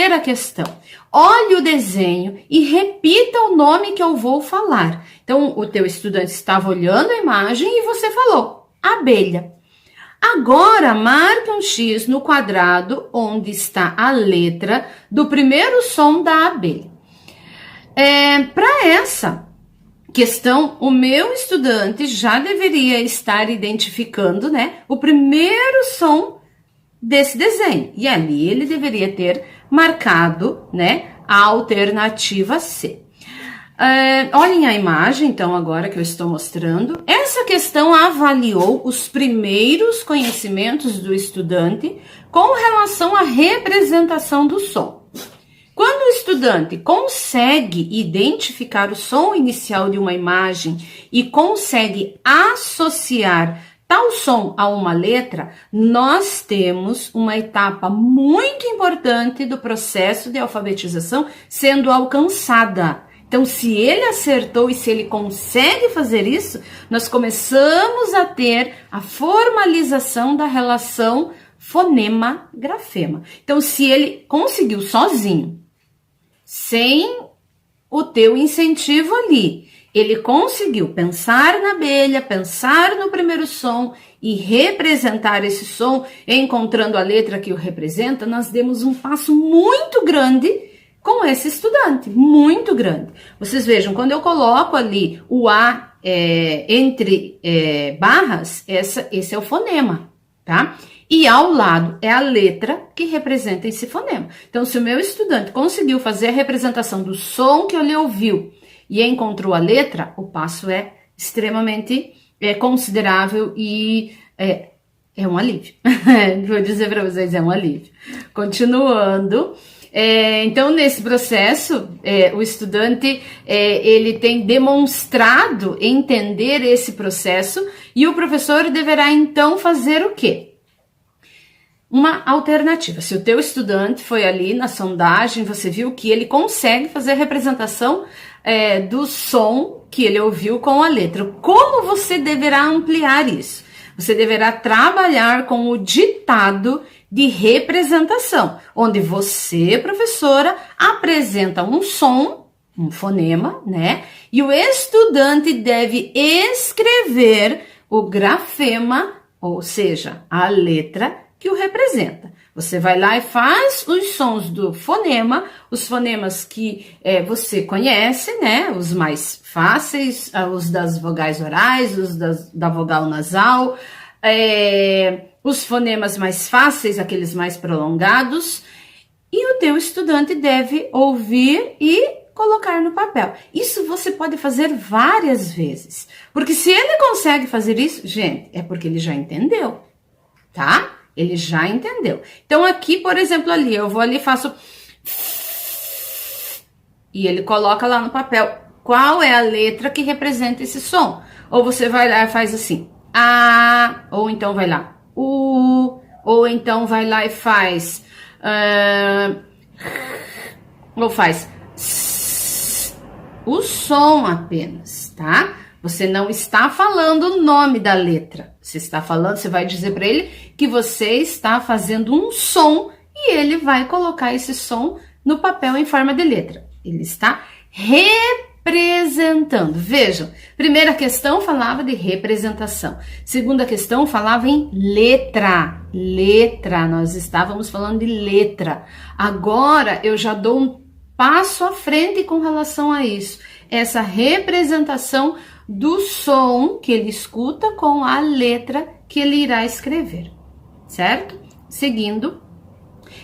Primeira questão, olhe o desenho e repita o nome que eu vou falar. Então, o teu estudante estava olhando a imagem e você falou, abelha. Agora, marque um X no quadrado onde está a letra do primeiro som da abelha. Para essa questão, o meu estudante já deveria estar identificando, né, o primeiro som desse desenho. E ali ele deveria ter marcado, né, a alternativa C. Olhem a imagem, então, agora que eu estou mostrando. Essa questão avaliou os primeiros conhecimentos do estudante com relação à representação do som. Quando o estudante consegue identificar o som inicial de uma imagem e consegue associar tal som a uma letra, nós temos uma etapa muito importante do processo de alfabetização sendo alcançada. Então, se ele acertou e se ele consegue fazer isso, nós começamos a ter a formalização da relação fonema-grafema. Então, se ele conseguiu sozinho, sem o teu incentivo ali, ele conseguiu pensar na abelha, pensar no primeiro som e representar esse som, encontrando a letra que o representa, nós demos um passo muito grande com esse estudante, muito grande. Vocês vejam, quando eu coloco ali o A entre barras, esse é o fonema, tá? E ao lado é a letra que representa esse fonema. Então, se o meu estudante conseguiu fazer a representação do som que ele ouviu e encontrou a letra, o passo é extremamente considerável e é um alívio. Vou dizer para vocês, é um alívio. Continuando, então nesse processo, o estudante ele tem demonstrado entender esse processo e o professor deverá então fazer o quê? Uma alternativa. Se o teu estudante foi ali na sondagem, você viu que ele consegue fazer a representação do som que ele ouviu com a letra. Como você deverá ampliar isso? Você deverá trabalhar com o ditado de representação, onde você, professora, apresenta um som, um fonema, né? E o estudante deve escrever o grafema, ou seja, a letra que o representa. Você vai lá e faz os sons do fonema, os fonemas que você conhece, né? Os mais fáceis, os das vogais orais, os da vogal nasal, os fonemas mais fáceis, aqueles mais prolongados, e o teu estudante deve ouvir e colocar no papel. Isso você pode fazer várias vezes, porque se ele consegue fazer isso, gente, é porque ele já entendeu, tá? Ele já entendeu. Então, aqui, por exemplo, ali, eu vou ali e faço... E ele coloca lá no papel qual é a letra que representa esse som. Ou você vai lá e faz assim, A, ou então vai lá, U, ou então vai lá e faz... ou faz... o som apenas, tá? Você não está falando o nome da letra. Você está falando, você vai dizer para ele que você está fazendo um som e ele vai colocar esse som no papel em forma de letra. Ele está representando. Vejam, primeira questão falava de representação. Segunda questão falava em letra. Letra, nós estávamos falando de letra. Agora eu já dou um passo à frente com relação a isso. Essa representação do som que ele escuta com a letra que ele irá escrever, certo? Seguindo,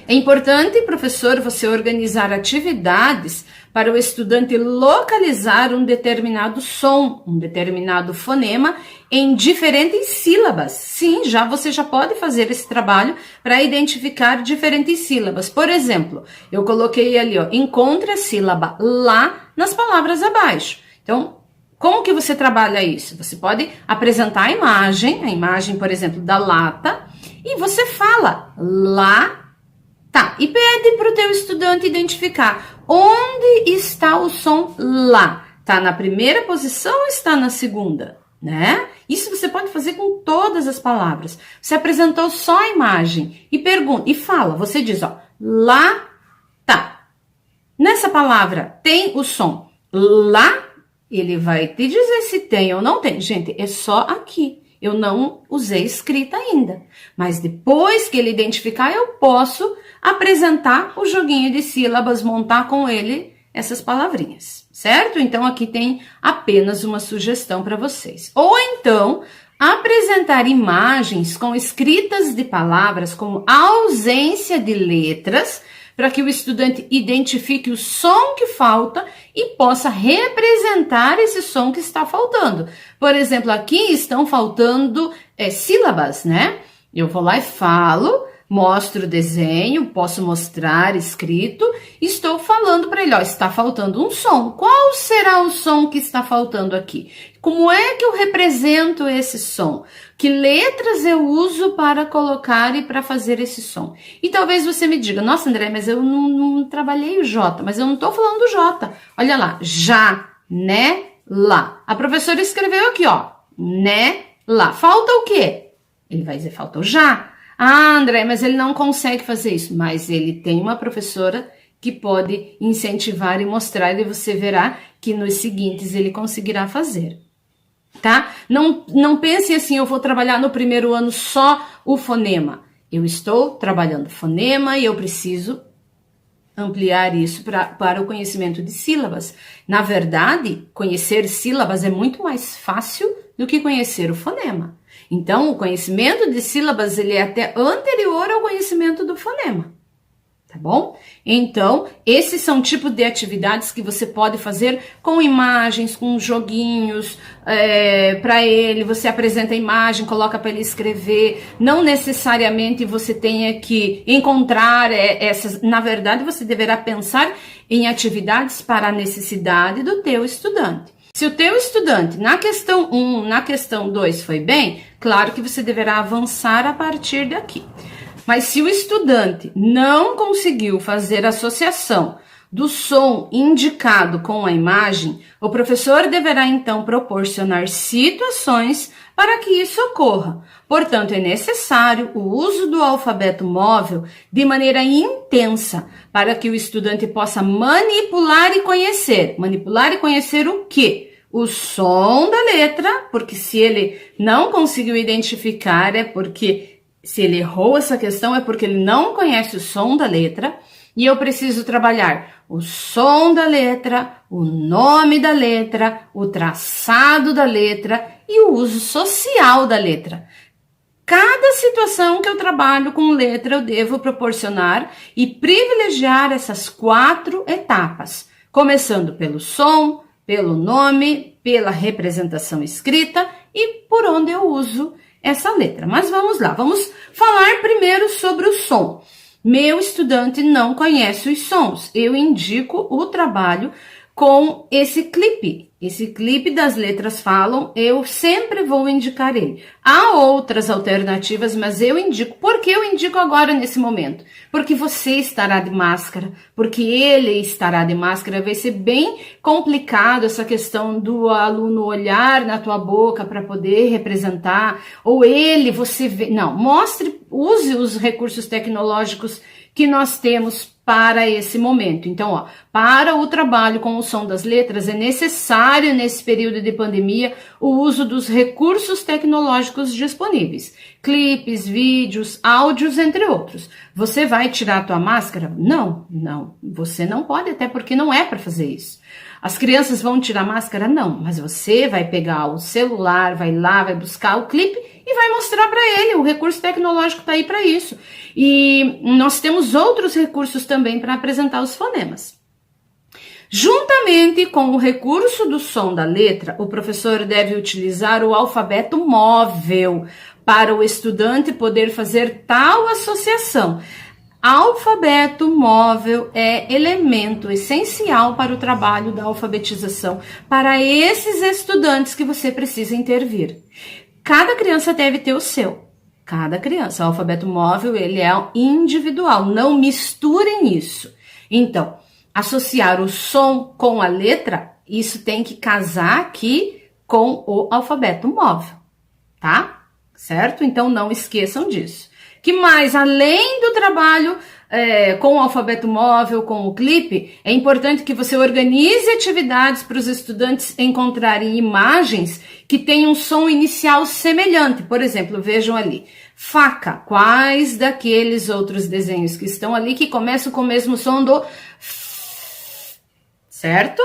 é importante, professor, você organizar atividades para o estudante localizar um determinado som, um determinado fonema em diferentes sílabas. Sim, você já pode fazer esse trabalho para identificar diferentes sílabas. Por exemplo, eu coloquei ali, ó, encontre a sílaba lá nas palavras abaixo. Então, como que você trabalha isso? Você pode apresentar a imagem, por exemplo, da lata, e você fala lata, e pede para o teu estudante identificar onde está o som lá. Está na primeira posição ou está na segunda? Né? Isso você pode fazer com todas as palavras. Você apresentou só a imagem e pergunta, e fala, você diz, ó, lata. palavra tem o som lá, ele vai te dizer se tem ou não tem. Gente, é só aqui. Eu não usei escrita ainda. Mas depois que ele identificar, eu posso apresentar o joguinho de sílabas, montar com ele essas palavrinhas, certo? Então, aqui tem apenas uma sugestão para vocês. Ou então, apresentar imagens com escritas de palavras com ausência de letras, para que o estudante identifique o som que falta e possa representar esse som que está faltando. Por exemplo, aqui estão faltando sílabas, né? Eu vou lá e falo, mostro o desenho, posso mostrar escrito, estou falando para ele, ó, está faltando um som. Qual será o som que está faltando aqui? Como é que eu represento esse som? Que letras eu uso para colocar e para fazer esse som? E talvez você me diga, nossa, André, mas eu não trabalhei o J, mas eu não estou falando do J. Olha lá, já, né, lá. A professora escreveu aqui, ó, né, lá. Falta o quê? Ele vai dizer, falta o já. Ah, André, mas ele não consegue fazer isso. Mas ele tem uma professora que pode incentivar e mostrar, e você verá que nos seguintes ele conseguirá fazer. Tá? Não pense assim, eu vou trabalhar no primeiro ano só o fonema. Eu estou trabalhando fonema e eu preciso ampliar isso para o conhecimento de sílabas. Na verdade, conhecer sílabas é muito mais fácil do que conhecer o fonema. Então, o conhecimento de sílabas ele é até anterior ao conhecimento do fonema. Tá bom? Então, esses são tipos de atividades que você pode fazer com imagens, com joguinhos, para ele, você apresenta a imagem, coloca para ele escrever, não necessariamente você tenha que encontrar essas, na verdade você deverá pensar em atividades para a necessidade do teu estudante. Se o teu estudante na questão 1, na questão 2 foi bem, claro que você deverá avançar a partir daqui. Mas se o estudante não conseguiu fazer a associação do som indicado com a imagem, o professor deverá então proporcionar situações para que isso ocorra. Portanto, é necessário o uso do alfabeto móvel de maneira intensa para que o estudante possa manipular e conhecer. Manipular e conhecer o quê? O som da letra, porque se ele não conseguiu identificar se ele errou essa questão é porque ele não conhece o som da letra, e eu preciso trabalhar o som da letra, o nome da letra, o traçado da letra e o uso social da letra. Cada situação que eu trabalho com letra eu devo proporcionar e privilegiar essas 4 etapas, começando pelo som, pelo nome, pela representação escrita e por onde eu uso essa letra. Mas vamos lá, vamos falar primeiro sobre o som. Meu estudante não conhece os sons. Eu indico o trabalho com esse clipe. Esse clipe das letras falam, eu sempre vou indicar ele. Há outras alternativas, mas eu indico. Por que eu indico agora nesse momento? Porque você estará de máscara, porque ele estará de máscara. Vai ser bem complicado essa questão do aluno olhar na tua boca para poder representar, ou ele, você vê. Não, mostre, use os recursos tecnológicos que nós temos para esse momento. Então, ó, para o trabalho com o som das letras, é necessário, nesse período de pandemia, o uso dos recursos tecnológicos disponíveis. Clipes, vídeos, áudios, entre outros. Você vai tirar a tua máscara? Não, você não pode, até porque não é para fazer isso. As crianças vão tirar a máscara? Não, mas você vai pegar o celular, vai lá, vai buscar o clipe e vai mostrar para ele. O recurso tecnológico está aí para isso. E nós temos outros recursos também para apresentar os fonemas. Juntamente com o recurso do som da letra, o professor deve utilizar o alfabeto móvel para o estudante poder fazer tal associação. Alfabeto móvel é elemento essencial para o trabalho da alfabetização para esses estudantes que você precisa intervir. Cada criança deve ter o seu. Cada criança. O alfabeto móvel, ele é individual. Não misturem isso. Então, associar o som com a letra, isso tem que casar aqui com o alfabeto móvel, tá? Certo? Então, não esqueçam disso. Que mais? Além do trabalho com o alfabeto móvel, com o clipe, é importante que você organize atividades para os estudantes encontrarem imagens que tenham um som inicial semelhante. Por exemplo, vejam ali, faca. Quais daqueles outros desenhos que estão ali que começam com o mesmo som do F, certo?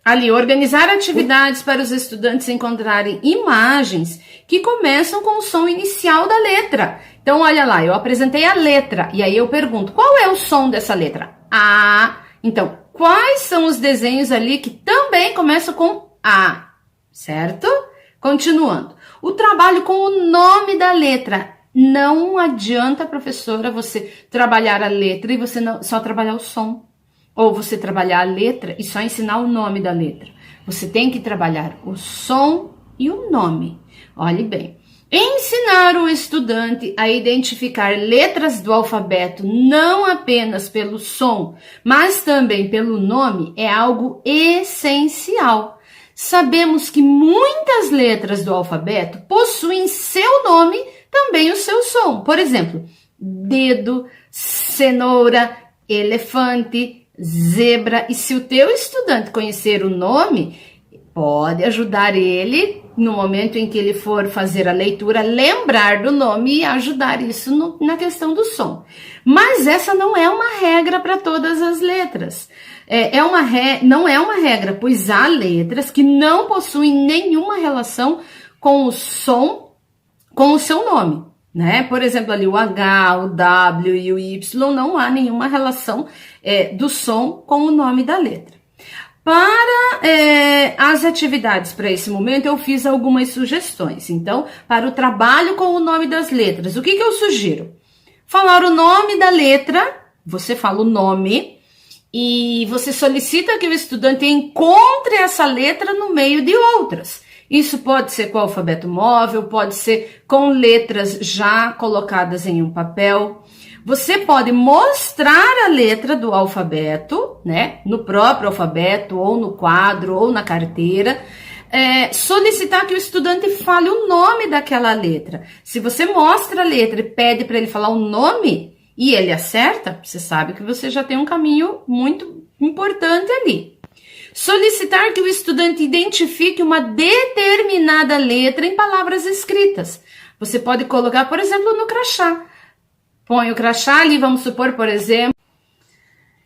Ali, organizar atividades para os estudantes encontrarem imagens que começam com o som inicial da letra. Então, olha lá, eu apresentei a letra e aí eu pergunto, qual é o som dessa letra? A. Então, quais são os desenhos ali que também começam com A, certo? Continuando. O trabalho com o nome da letra. Não adianta, professora, você trabalhar a letra e você só trabalhar o som. Ou você trabalhar a letra e só ensinar o nome da letra. Você tem que trabalhar o som e o nome. Olhe bem. Ensinar o estudante a identificar letras do alfabeto não apenas pelo som, mas também pelo nome é algo essencial. Sabemos que muitas letras do alfabeto possuem seu nome, também o seu som. Por exemplo, dedo, cenoura, elefante, zebra. E se o teu estudante conhecer o nome, pode ajudar ele, no momento em que ele for fazer a leitura, lembrar do nome e ajudar isso na questão do som. Mas essa não é uma regra para todas as letras. Não é uma regra, pois há letras que não possuem nenhuma relação com o som, com o seu nome. Né? Por exemplo, ali o H, o W e o Y, não há nenhuma relação do som com o nome da letra. Para as atividades para esse momento, eu fiz algumas sugestões. Então, para o trabalho com o nome das letras, o que eu sugiro? Falar o nome da letra, você fala o nome, e você solicita que o estudante encontre essa letra no meio de outras. Isso pode ser com o alfabeto móvel, pode ser com letras já colocadas em um papel. Você pode mostrar a letra do alfabeto, né, no próprio alfabeto, ou no quadro, ou na carteira. Solicitar que o estudante fale o nome daquela letra. Se você mostra a letra e pede para ele falar o nome e ele acerta, você sabe que você já tem um caminho muito importante ali. Solicitar que o estudante identifique uma determinada letra em palavras escritas. Você pode colocar, por exemplo, no crachá. Põe o crachá ali, vamos supor, por exemplo.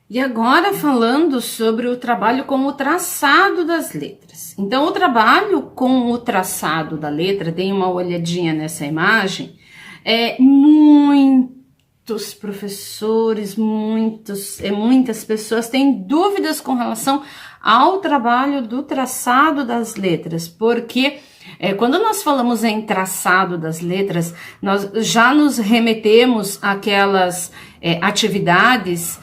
E agora falando sobre o trabalho com o traçado das letras. Então, o trabalho com o traçado da letra, deem uma olhadinha nessa imagem, muitos professores, muitas pessoas têm dúvidas com relação ao trabalho do traçado das letras, porque quando nós falamos em traçado das letras, nós já nos remetemos àquelas atividades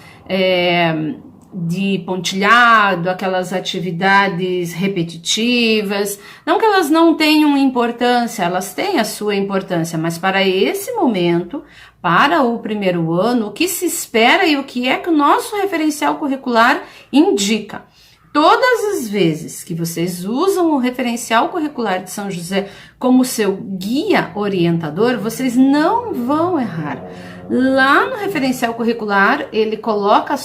de pontilhado, aquelas atividades repetitivas. Não que elas não tenham importância, elas têm a sua importância, mas para esse momento, para o primeiro ano, o que se espera e o que é que o nosso referencial curricular indica? Todas as vezes que vocês usam o referencial curricular de São José como seu guia orientador, vocês não vão errar. Lá no referencial curricular, ele coloca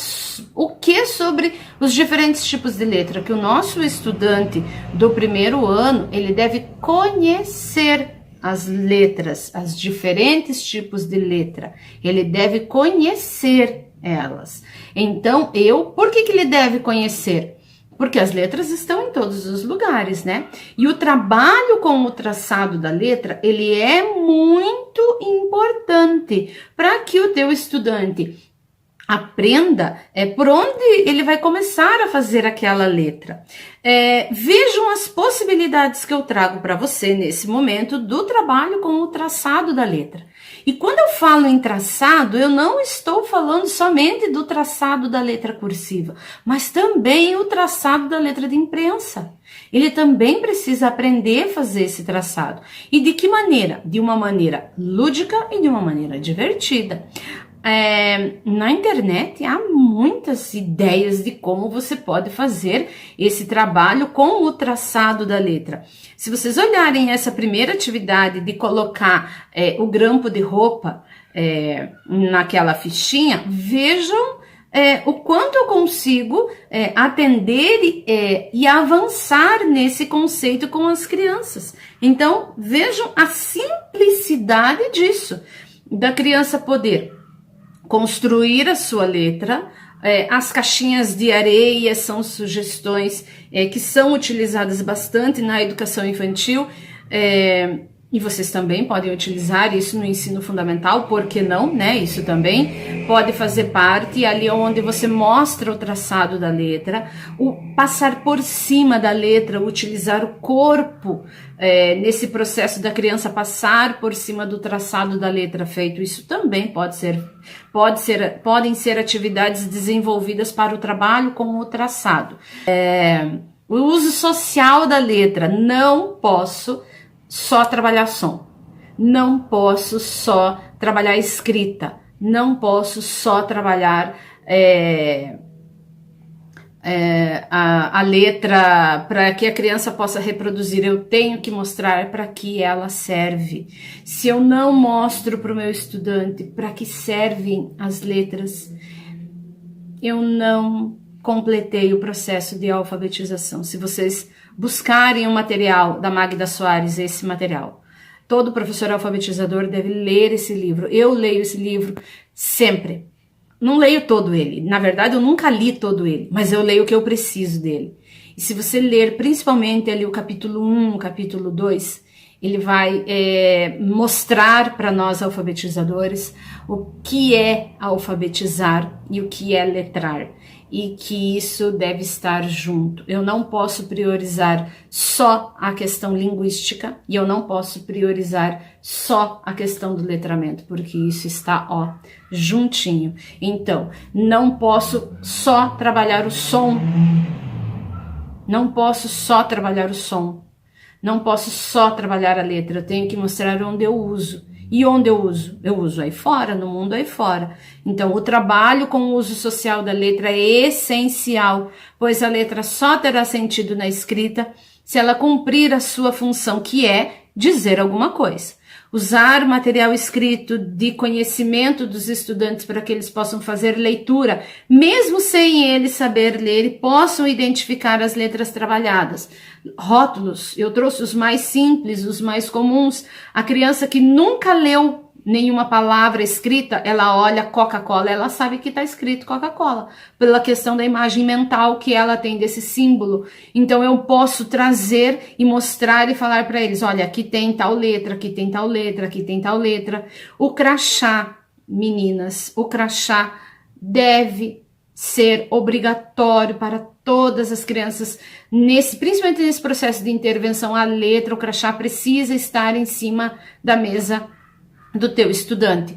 o que sobre os diferentes tipos de letra, que o nosso estudante do primeiro ano, ele deve conhecer as letras, as diferentes tipos de letra. Ele deve conhecer elas. Então, por que ele deve conhecer? Porque as letras estão em todos os lugares, né? E o trabalho com o traçado da letra, ele é muito importante para que o teu estudante aprenda por onde ele vai começar a fazer aquela letra. Vejam as possibilidades que eu trago para você nesse momento do trabalho com o traçado da letra. E quando eu falo em traçado, eu não estou falando somente do traçado da letra cursiva, mas também o traçado da letra de imprensa. Ele também precisa aprender a fazer esse traçado. E de que maneira? De uma maneira lúdica e de uma maneira divertida. Na internet há muitas ideias de como você pode fazer esse trabalho com o traçado da letra. Se vocês olharem essa primeira atividade de colocar o grampo de roupa, naquela fichinha, vejam o quanto eu consigo atender e avançar nesse conceito com as crianças. Então, vejam a simplicidade disso, da criança poder construir a sua letra. As caixinhas de areia são sugestões que são utilizadas bastante na educação infantil, e vocês também podem utilizar isso no ensino fundamental, por que não, né? Isso também pode fazer parte, ali onde você mostra o traçado da letra, o passar por cima da letra, utilizar o corpo nesse processo da criança passar por cima do traçado da letra feito. Isso também podem ser atividades desenvolvidas para o trabalho com o traçado. O uso social da letra, não posso só trabalhar som, não posso só trabalhar escrita, não posso só trabalhar a letra para que a criança possa reproduzir. Eu tenho que mostrar para que ela serve. Se eu não mostro para o meu estudante para que servem as letras, eu não completei o processo de alfabetização. Se vocês buscarem o material da Magda Soares, esse material, todo professor alfabetizador deve ler esse livro. Eu leio esse livro sempre. Não leio todo ele. Na verdade, eu nunca li todo ele, mas eu leio o que eu preciso dele. E se você ler principalmente ali o capítulo 1, o capítulo 2, ele vai mostrar para nós alfabetizadores o que é alfabetizar e o que é letrar. E que isso deve estar junto. Eu não posso priorizar só a questão linguística e eu não posso priorizar só a questão do letramento, porque isso está, juntinho. Então, não posso só trabalhar o som. Não posso só trabalhar o som. Não posso só trabalhar a letra. Eu tenho que mostrar onde eu uso. E onde eu uso? Eu uso aí fora, no mundo aí fora. Então, o trabalho com o uso social da letra é essencial, pois a letra só terá sentido na escrita se ela cumprir a sua função, que é dizer alguma coisa. Usar material escrito de conhecimento dos estudantes para que eles possam fazer leitura, mesmo sem eles saber ler, e possam identificar as letras trabalhadas. Rótulos, eu trouxe os mais simples, os mais comuns. A criança que nunca leu nenhuma palavra escrita, ela olha Coca-Cola, ela sabe que está escrito Coca-Cola, pela questão da imagem mental que ela tem desse símbolo. Então eu posso trazer e mostrar e falar para eles, olha, aqui tem tal letra, aqui tem tal letra, aqui tem tal letra. O crachá, meninas, o crachá deve ser obrigatório para todas as crianças, principalmente nesse processo de intervenção. A letra, o crachá precisa estar em cima da mesa do teu estudante.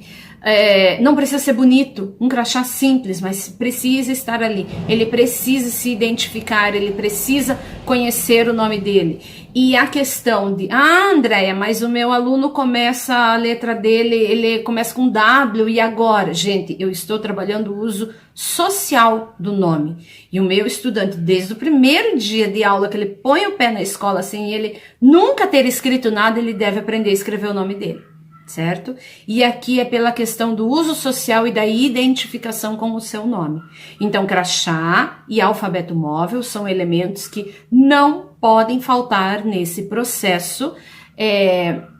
Não precisa ser bonito, um crachá simples, mas precisa estar ali. Ele precisa se identificar, ele precisa conhecer o nome dele. E a questão de, Andréia, mas o meu aluno começa a letra dele, ele começa com W, e agora? Gente, eu estou trabalhando o uso social do nome. E o meu estudante, desde o primeiro dia de aula que ele põe o pé na escola, sem ele nunca ter escrito nada, ele deve aprender a escrever o nome dele. Certo? E aqui é pela questão do uso social e da identificação com o seu nome. Então, crachá e alfabeto móvel são elementos que não podem faltar nesse processo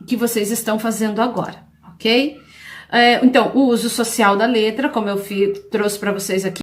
que vocês estão fazendo agora, ok? Então, o uso social da letra, como eu trouxe para vocês aqui,